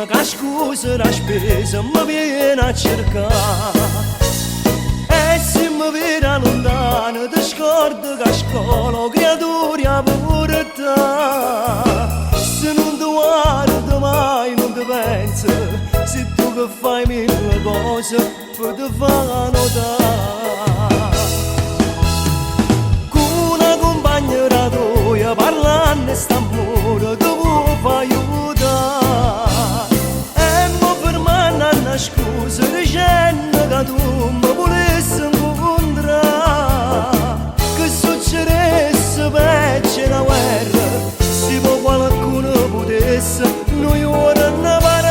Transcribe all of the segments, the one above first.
Ca scusa la spesa mi viene a cercare. E se mi vede lontano ti scordo che a scuola creature a portare. Se non ti guardo mai non ti penso, se tu che fai mille cose per ti far notare. Con una compagna da tua parlando e st'amore ti vuoi far aiutare. E mo per me una scusa dicendo che tu mi volessi incontrare. Che succedesse peggio una guerra, se poi qualcuno potesse noi ora ne parlare.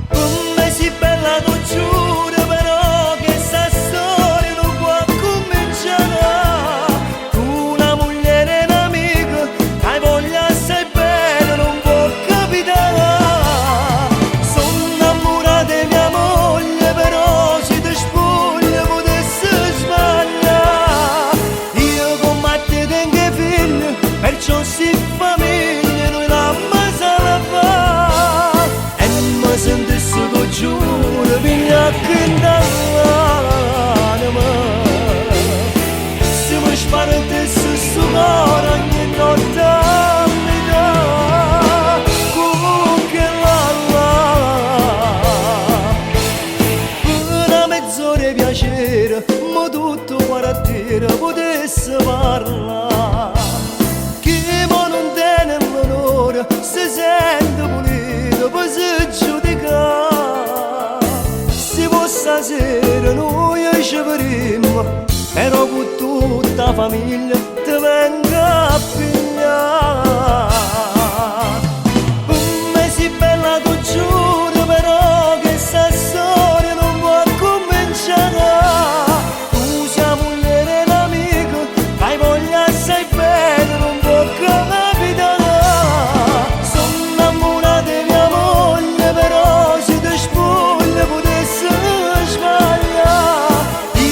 Per me si bella tu giuro, però che sta storia non può cominciare. Con una moglie e un'amica che hai voglia assai bene non può capitare. Sono innamorata di mia moglie, però se ti spoglia potessi sbagliare. Io con Matte tengo figli, perciò si famiglia noi l'amma salva. E mi sentisse tu giuro, piglia che dall'anima. Se mi spartesse sto cuore ogni notte mi dà. Con che per una mezz'ora di piacere, ma tutto quartiere potesse parlare. Chi mo non tiene l'onore si sente pulito per si giudicare. Se può stasera noi ci vedremo, però con tutta la famiglia ti venga a pigliare. Per me si bella tu giuro, però che sta storia non può cominciare. Tu sei moglie e un'amica, hai voglia assai bene non può capitare. Sono innamorata di mia moglie, però se ti spoglia potessi sbagliare.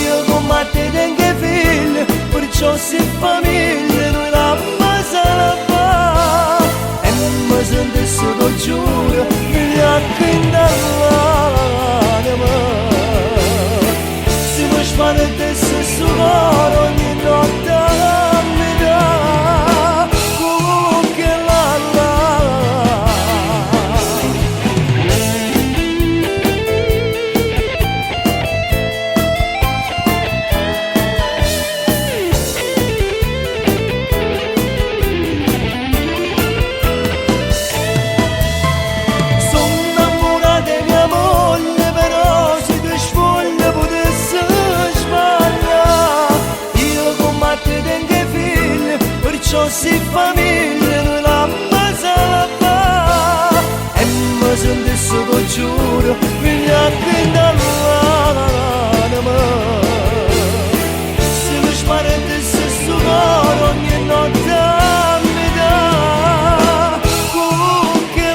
Io con Matte tengo figli, perciò se famiglia noi l'amma salva. E mi sentisse tu giuro, mi racconta l'anima. Se mi spartesse sto cuore ogni notte mi dà. Con che sono innamorata di mia moglie, però se ti spoglia potessi sbagliare. Io con Matte tengo figli, perciò si famiglia noi l'amma salva. E mi sentisse tu giuro, mi racconta l'anima. Se mi spartesse sto cuore ogni notte mi dà. Con che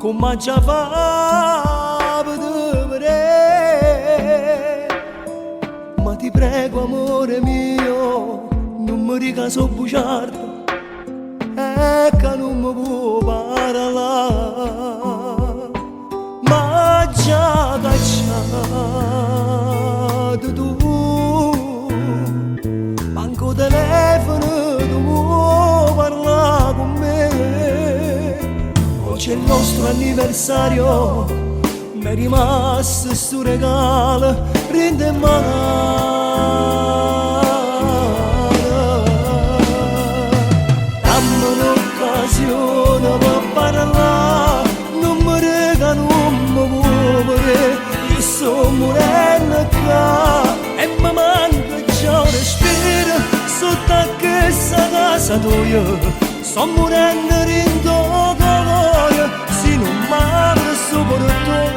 come già fa per vedere. Ma ti prego amore mio, non mi dica so bugiardo, e che non mi può parlare. Ma già cacciato tu, manco telefono tu vuoi parlare con me. anniversario mi è rimasto sto regalo, rinde dammi un'occasione per parlare, non mi rega, non mi muovere, io sto morendo qua e mi manca già un respiro sotto a questa casa tua, sto morendo in tuo cuore, se non mi apre sto portone,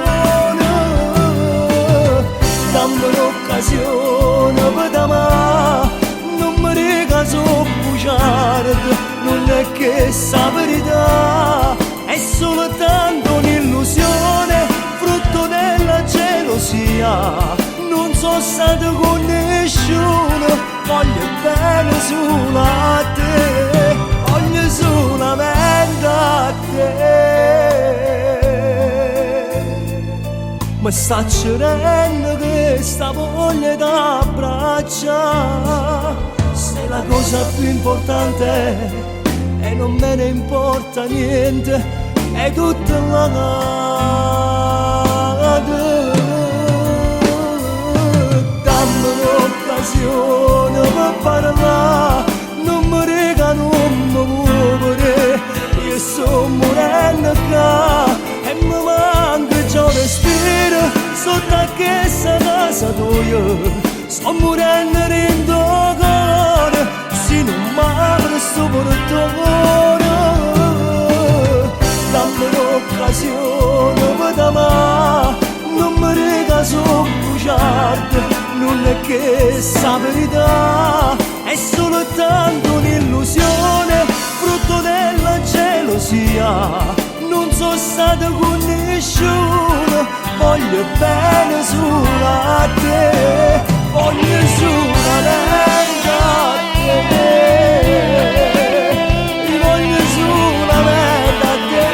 dammi un'occasione per t'amare, non mi rega so bugiardo, non è che sa verità, è soltanto un'illusione, frutto della gelosia, non sono stato con nessuno, voglio bene solo a te, voglio solamente a te. Mi sta cerendo questa voglia d'abbracciare, sei la cosa più importante e non me ne importa niente, è tutta la nata. Dammi un'occasione per parlare, non mi rega, non mi muovere, io sto morendo qua e mi manca già un respiro sotto a questa casa tua, sto morendo in tuo cuore, se non mi apre sto portone, dammi un'occasione per t'amare, non mi rega so bugiardo, non è che sa verità, è soltanto un'illusione, frutto della gelosia, non sono stato con nessuno, voglio bene solo a te, voglio solamente a te, voglio solamente a te.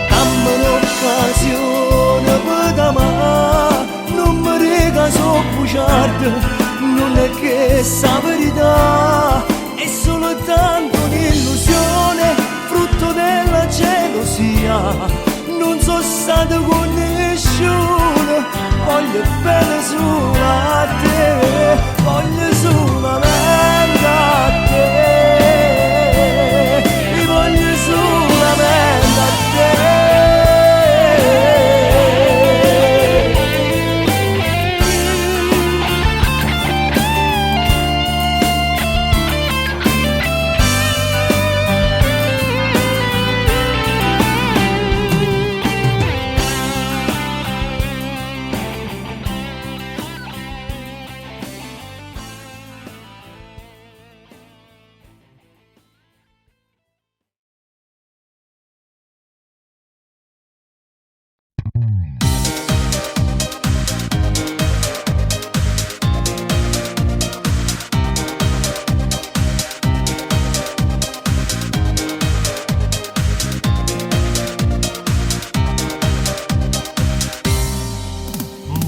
Dammi un'occasione per t'amare, non mi rega so bugiardo, non è che sa verità, è soltanto un'illusione, frutto della gelosia, non sono stato con nessuno, voglio bene solo a te, voglio solamente a te, voglio solamente a te.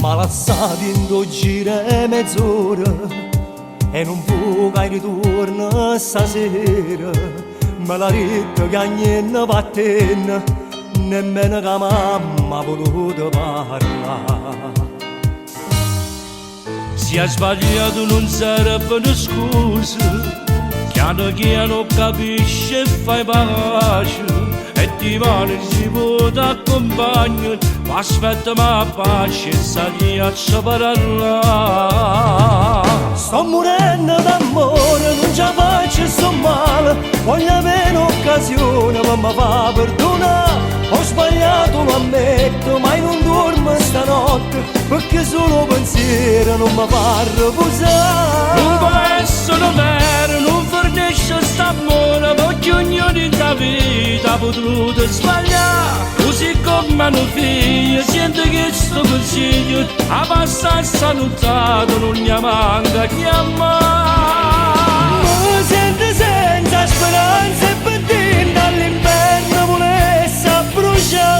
Malassati in due giri mezz'ora e non può che ritorno stasera, me l'ha detto che niente vattene, nemmeno che mamma ha voluto parlare. Si è sbagliato non servono scuse, piano piano capisci e fai pace, e ti pare si può t'accompagnare, ma aspetta ma pace e saliaccia per là. Sto morendo d'amore, non ce la faccio, sto male, voglio avere un'occasione per mi fa perdonare. Ho sbagliato, lo ammetto, ma non dormo stanotte, perché solo pensiero non mi fa riposare. Non può essere vero, non fornisce st'amore, perché ognuno nella vita ha potuto sbagliare. Così come un figlio, sento che sto consiglio, abbastanza notato, non gli manca chiamare. Mi sento senza speranza e per te dall'inverno volesse bruciare.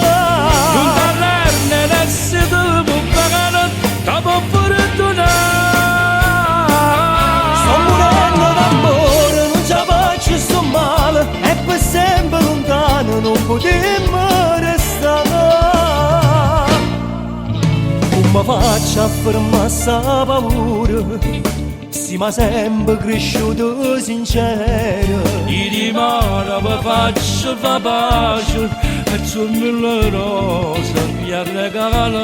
come faccio a fermare sta paura? Siamo sempre cresciuti sinceri. Di dimora mi faccio fa pace e su mille rose mi regala.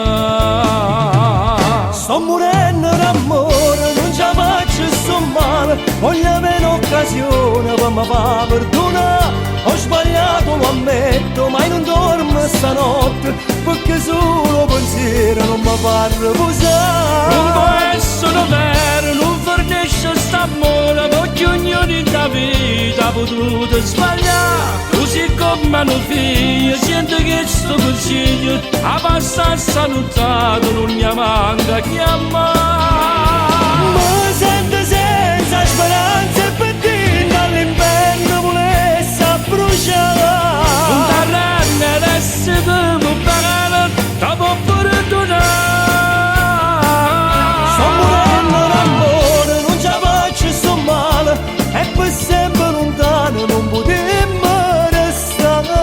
Sto morendo d'amore, non ci faccio sto male. Voglio avere un'occasione per mi far perdonare. Ho sbagliato, lo ammetto, ma non dormo stanotte perché solo pensiero non mi fa riposare. Non può essere vero, non fornisce st'amore perché ognuno nella vita ha potuto sbagliare. Così come un figlio sento che sto consiglio abbastanza lontano non mi manca chiamare. Mi sento senza speranza e per te dall'inverno volesse bruciare. Non t'arrendi adesso che mi parla, ti può perdonare. Sto morendo d'amore, non ci faccio sto male e per sempre lontano non potremmo restare.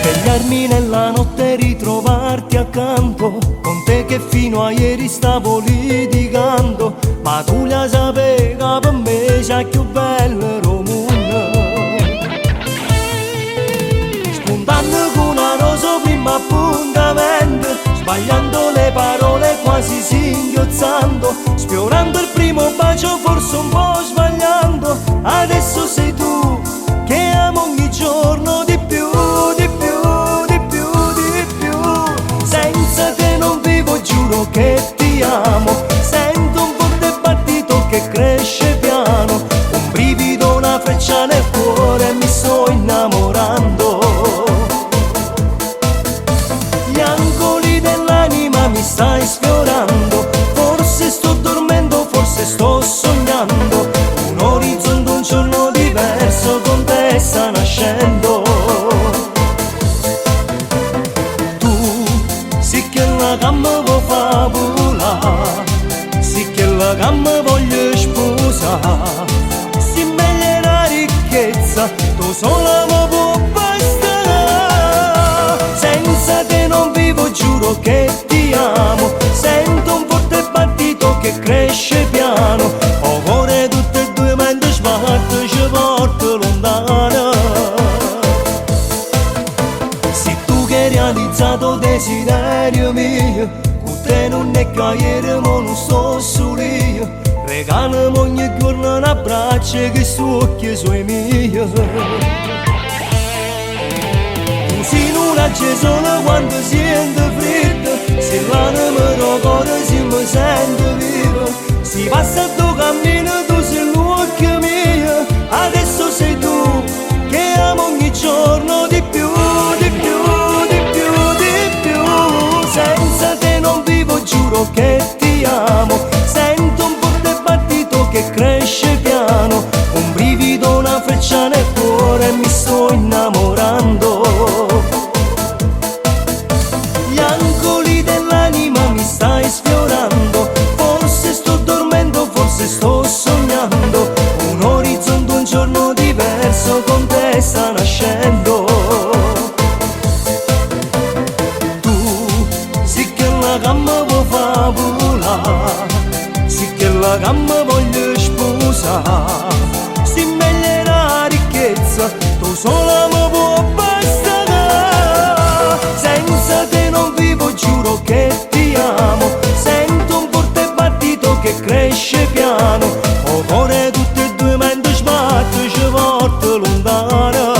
Svegliarmi nella notte e ritrovarti accanto, con te che fino a ieri stavo litigando, ma tu la sapevi che per me c'è più bello il mondo. Spuntando con una rosa prima appuntamento, sbagliando le parole quasi singhiozzando, sfiorando il primo bacio forse un po' sbagliando. Adesso sei tu che amo ogni giorno di più, di più, di più, di più. Senza te non vivo, giuro che ti amo. Sento un forte battito che cresce piano, un brivido, una freccia nel cuore, mi sto innamorando. Gli angoli dell'anima mi stai sfiorando, forse sto dormendo, forse sto sognando. Un orizzonte, un giorno diverso con te sta nascendo. Tu sì che la gamma vuoi fa volare, sì che la gamma voglio sposare. Si meglio la ricchezza, tu sola mi può bastare. Senza te non vivo, giuro che ti amo. Sento un forte battito che cresce piano, ho cuore tutte e due mentre sbatte ci porta lontana. Sei tu che hai realizzato desiderio mio, con te non è che ieri ma non sto solo io. Regalami ogni giorno un abbraccio che su occhi suoi miei. Si non c'è solo quando sento freddo, se l'anima cuore si mi sente vivo. Si passa tu cammino, tu sei l'occhio mio. Adesso sei tu che amo ogni giorno di più, di più, di più, di più. Senza te non vivo, giuro che ti amo. Sento un forte battito che cresce piano, un brivido, una freccia nel cuore, mi sto innamorando. Gli angoli dell'anima mi stai sfiorando, forse sto dormendo, forse sto sognando. Un orizzonte, un giorno diverso con te sta nascendo. Tu sì che la gamma vuoi fa volare, sì che la gamma voglio sposare. Si meglio la ricchezza, tu sola mi può bastare. Senza te non vivo, giuro che ti amo. Sento un forte battito che cresce piano, ho cuore tutte e due mentre sbatte ci porta lontano.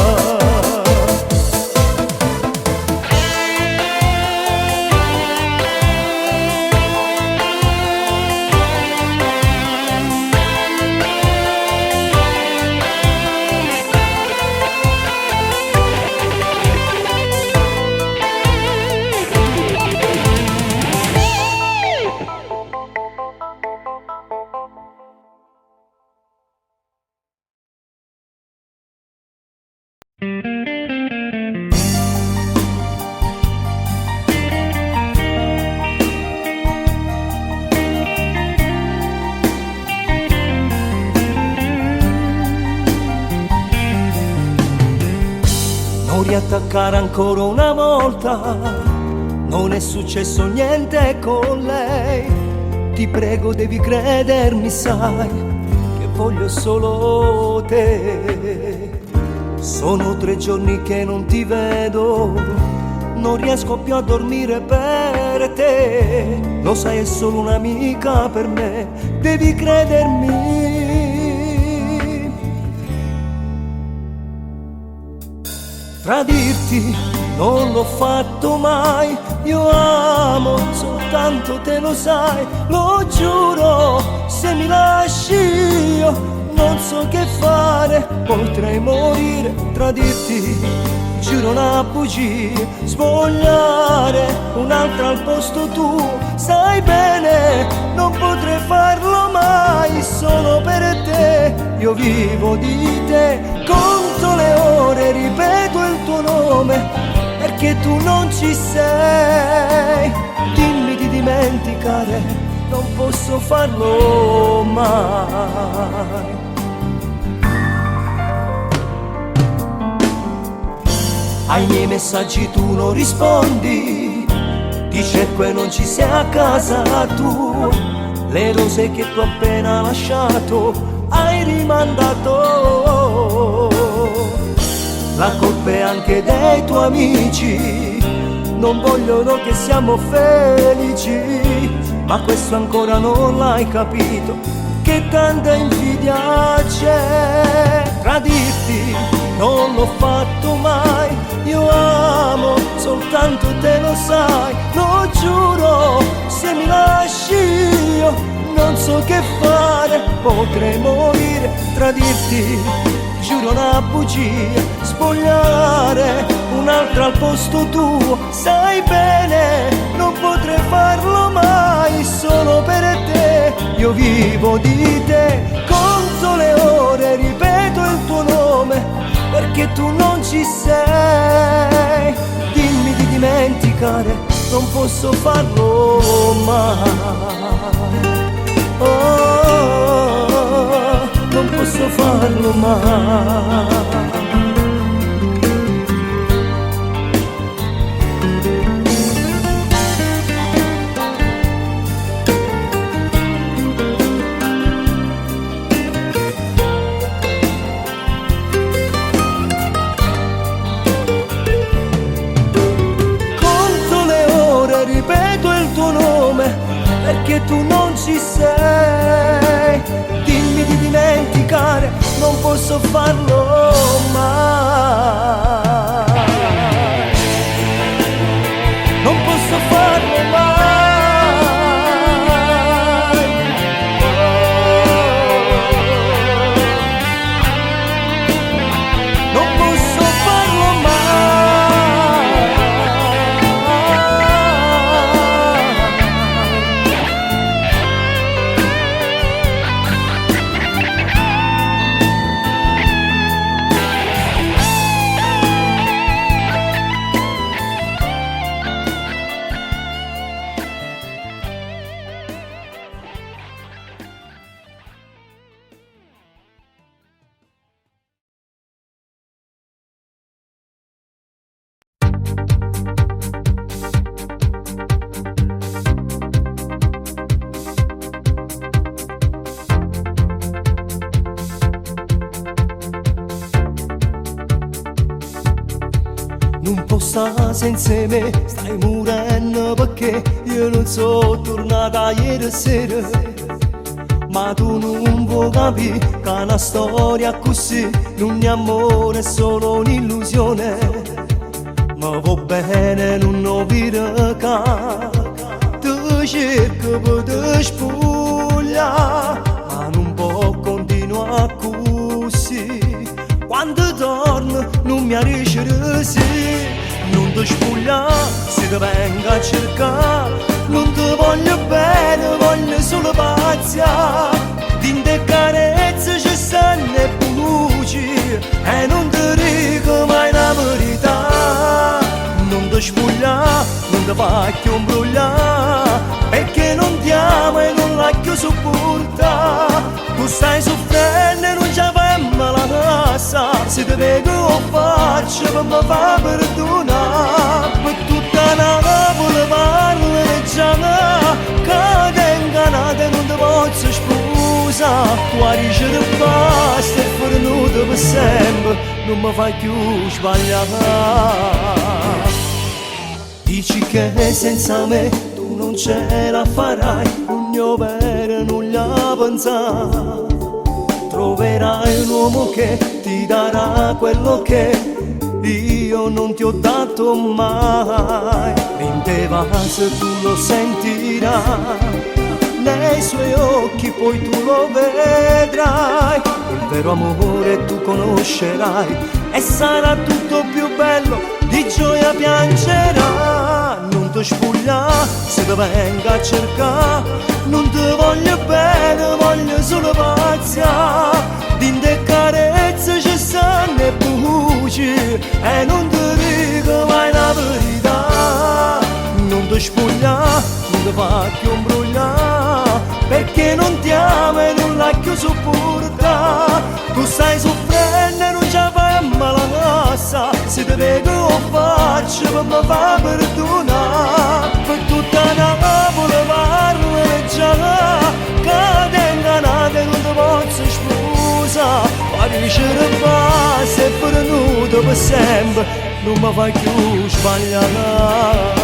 Non riattaccare ancora una volta, non è successo niente con lei. Ti prego, devi credermi, sai che voglio solo te. Sono 3 giorni che non ti vedo, non riesco più a dormire per te. Lo sai, è solo un'amica per me, devi credermi. Tradirti non l'ho fatto mai, io amo soltanto te, lo sai, lo giuro. Se mi lasci io non so che fare, potrei morire. Tradirti, giuro una bugia, spogliare un'altra al posto tuo. Sai bene, non potrei farlo mai, solo per te. Io vivo di te, conto le ore, ripeto il tuo nome, perché tu non ci sei. Dimmi di dimenticare, non posso farlo mai. Ai miei messaggi tu non rispondi, ti cerco e non ci sei a casa tu. Le rose che tu appena lasciato hai rimandato. La colpa è anche dei tuoi amici, non vogliono che siamo felici. Ma questo ancora non l'hai capito, che tanta invidia c'è. Tradirti non l'ho fatto mai, io amo soltanto te, lo sai, lo giuro. Se mi lasci io non so che fare, potrei morire. Tradirti, giuro una bugia, spogliare un'altra al posto tuo. Sai bene, non potrei farlo mai, solo per te. Io vivo di te, conto le ore, ripeto il tuo nome, perché tu non ci sei. Dimmi di dimenticare, non posso farlo mai. Oh, non posso farlo mai. Ripeto il tuo nome, perché tu non ci sei. Dimmi di dimenticare, non posso farlo mai. Non posso farlo mai. Non posso farlo mai. Non posso senza me, stai morendo perché io non so tornata ieri sera. Ma tu non puoi capire che una storia così non è amore, è solo un'illusione. Ma va bene, non ho vita che ti cerco per te spogliare, ma non può continuare così. Quando torno non mi riesce sì. Non ti spogliare, se ti vengo a cercare. Non ti voglio bene, voglio solo pazia. Dinte carezze ci stanno e luci, e non ti dico mai non ti faccio imbrogliare, perché non ti amo e non la più sopporta. Tu stai soffrendo e non ci avemmo la casa, se ti vedo lo faccio per mi fa perdonare. Per tutta Napoli parlo e già che ti ingannate e non ti posso sposare. Tu dici che basta e fornuto per sempre, non mi fai più sbagliare. Dici che senza me tu non ce la farai, un mio vero non gli ha pensato. Troverai un uomo che ti darà quello che io non ti ho dato mai. Rinteva se tu lo sentirai nei suoi occhi, poi tu lo vedrai. Il vero amore tu conoscerai e sarà tutto più bello, di gioia piangerai. Non ti spogliare se ti venga a cercare, non ti voglio bene, voglio solo pazia. Dinte carezze ci stanno e buci e non ti dico mai la verità. Non ti spogliare, non ti faccio imbrogliare, perché non ti amo e non la più sopporta. Tu stai soffrendo e non ci avemmo la casa, se ti vedo lo faccio per mi fa perdonare. Per tutta Napoli parlo e già che ti ingannate e non ti posso sposare. Ma dice che basta e fornuto per sempre, non mi fai più sbagliare.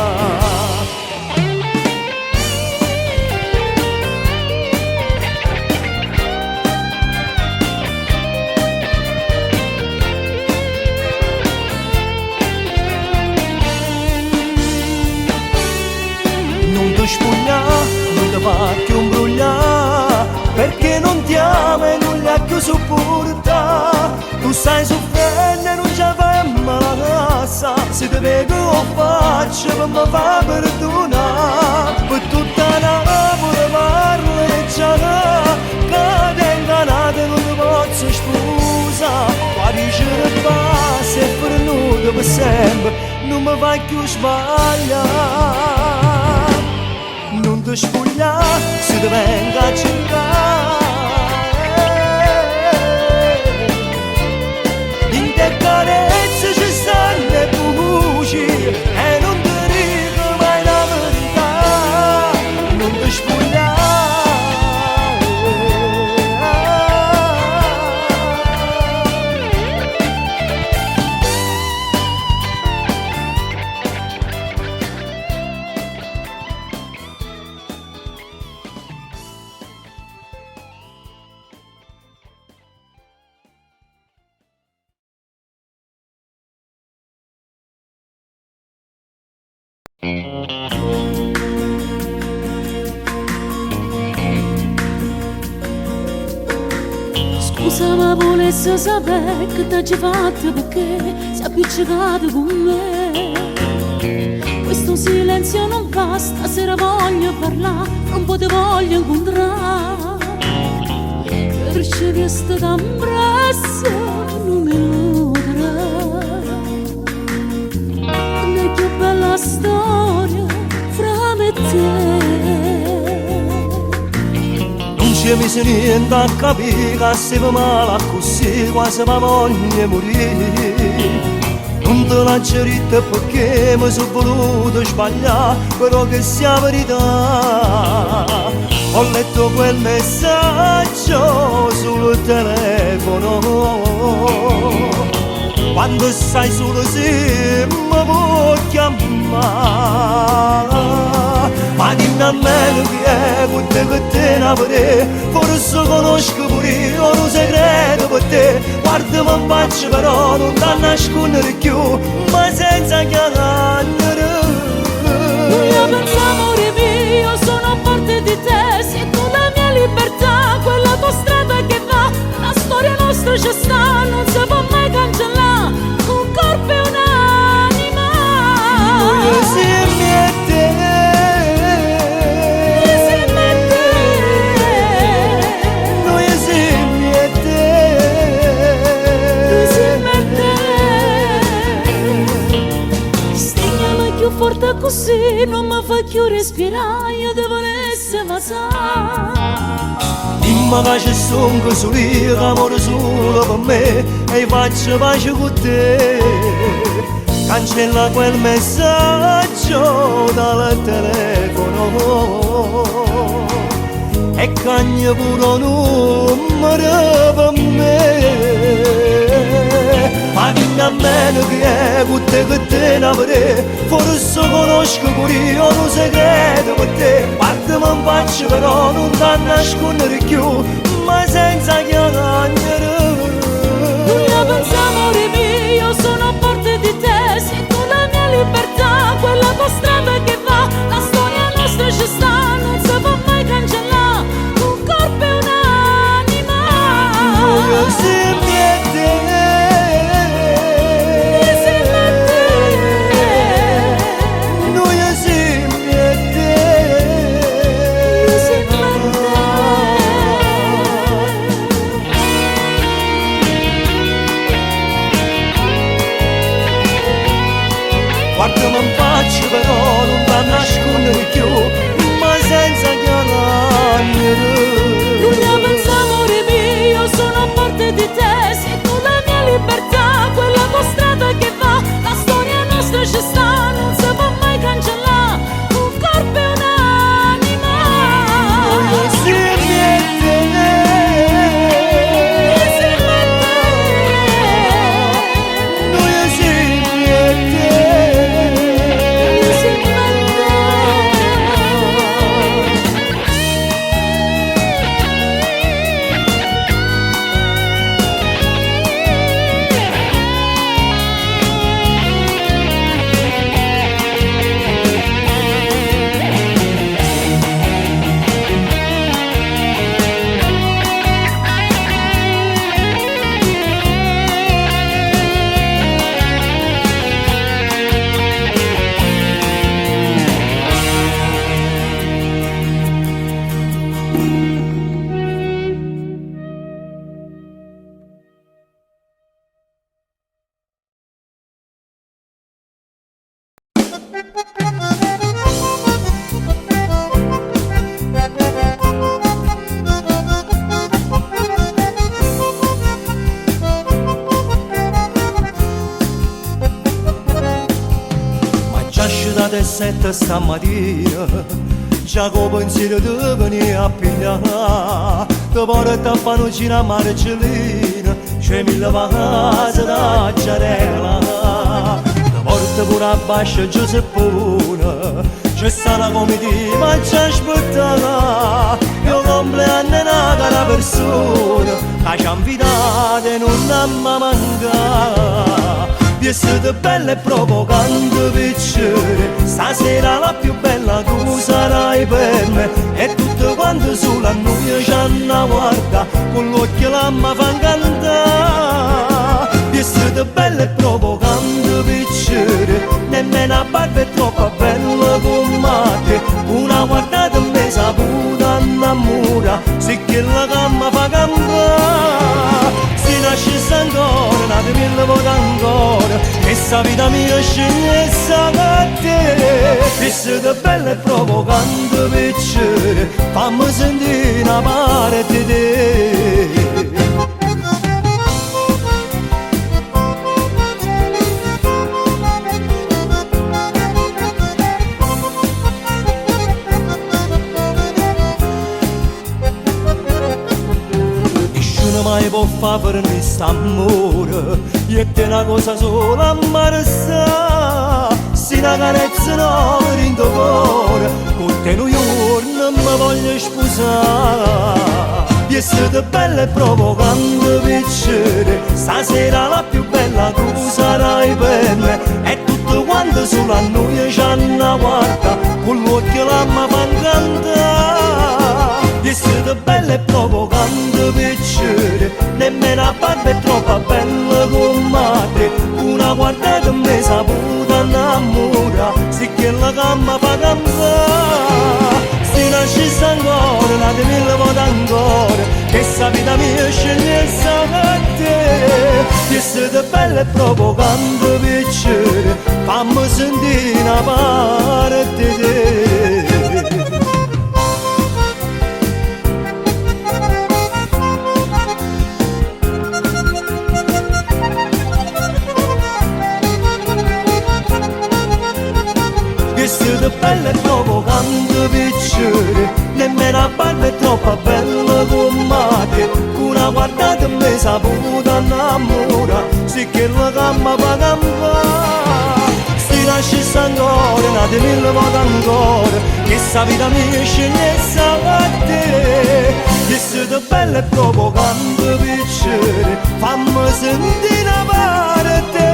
Non ti spogliare, non ti faccio imbrogliare, perché non ti amo e non la più sopporta. Tu stai soffrendo e non ci avemmo la casa, se ti vedo lo faccio per mi fa perdonare. Per tutta Napoli parlo e già che ti ingannate e non ti posso sposare. Ma dice che basta e fornuto per sempre, non mi fai più sbagliare. Non ti spogliare se ti venga a cercare, in te carezze ci stanno e buci e non ti dico mai la verità. Non ti spogliare. Scusa ma volessi sapere che ti ci fatto, perché sei appiccicato con me. Questo silenzio non va, stasera voglio parlare, non te voglio incontrare. Per che sta t'impresso non mi illudere. Non è più bella storia fra me e te. Non ci mise niente a capire che stavo male così, quasi mi voglio morire. Non te l'ho detto perché mi sono voluto sbagliare, però che sia verità. Ho letto quel messaggio sul telefono, quando stai solo se mi puoi chiamare. Ma dimmi a me chi è che te ne vorrei, forse conosco pure io un segreto per te. Guarda mi faccio però non ti nascondere più, ma senza chiamare. Io penso amore mio, sono parte di te, sei tu la mia libertà, quella tua strada che va, la storia nostra ci sta, non si può mai cancellare, un corpo e un'anima. Noi insieme a te, insieme a te, noi insieme a te, insieme a te. volta così non mi fa più respirare, io devo essere masà. Dimmi che ci sono così, che amore solo per me, e faccio pace con te. Cancella quel messaggio dal telefono e cagna pure un numero per me. Ma dimmi a me che è con te che te ne avrei, forse conosco pure io un segreto per te. Guarda mi faccio però non ti nascondere più, ma senza chiacchiere. Io penso amore mio, io sono a parte di te, sei tu la mia libertà, quella tua strada che va, la storia nostra ci sta, non si può mai cancellare, un corpo e un'anima. Io sempre a te, Insieme a te, noi sempre a te. insieme a Guarda mi faccio però non ti nascondere più, ma senza chiacchiere. Io penso amore mio, io sono a parte di te, sei tu la mia libertà, quella tua strada che va, la storia nostra ci sta, non si può mai cancellare, un corpo e un'anima. Io sempre a te, Insieme a te, noi sempre a te. insieme a te. Ma già scetate 7 stamattina, già con pensiero di venire a pigliare, ti porta a fare un giro a Marcellina, c'è 1000 vacanze da Giarella, ti porta pure a Bascia Giuseppona, c'è sta una comitiva già aspettata, io compleanno è una cara persona, che ci ha invitato e non amma mancare. Vi siete belle e provocante piacere, stasera la più bella tu sarai per me, e tutte quante sulla noi ci hanno guarda, con l'occhio la mi fan cantare. Vi siete belle e provocante piacere, nemmeno a barba è troppo bella come te, una guardata in me saputa innamora, se che la gamma fa cantare. Si nasce ancora, nate 1000 volte ancora, e sta vita mia sceglie sa per te. E siete belle e provocante piacere, fammi sentire una parte di te. Mai può fare per noi st'amore, io e te una cosa sola a sa, si una carezza no per in tuo cuore, con te un giorno mi voglio sposare. Vi siete belle e provocante piacere, stasera la più bella tu sarai per me, e tutto quanto sulla noi ci hanno guarda, con l'occhio la mi fan cantare. Vi siete belle e provocante piacere, nemmeno a barba è troppo bella come te, una guardata in me saputa innamora, si che la gamma fa cantare. Si nasce ancora, nate 1000 volte ancora, che sta vita mia sceglie sa per te. Vi siete belle e provocante piacere, fammi sentire una parte di te. Che siete belle troppo quando piacere, nemmeno a barba è troppo bella come te. Una guardata e mi saputa innamora, sì che la gamma va campare. Si nascesse ancora, nate mille volte ancora, che sa vita mia scegliesse a te. Che siete belle proprio quando piacere, fammi sentire una parte.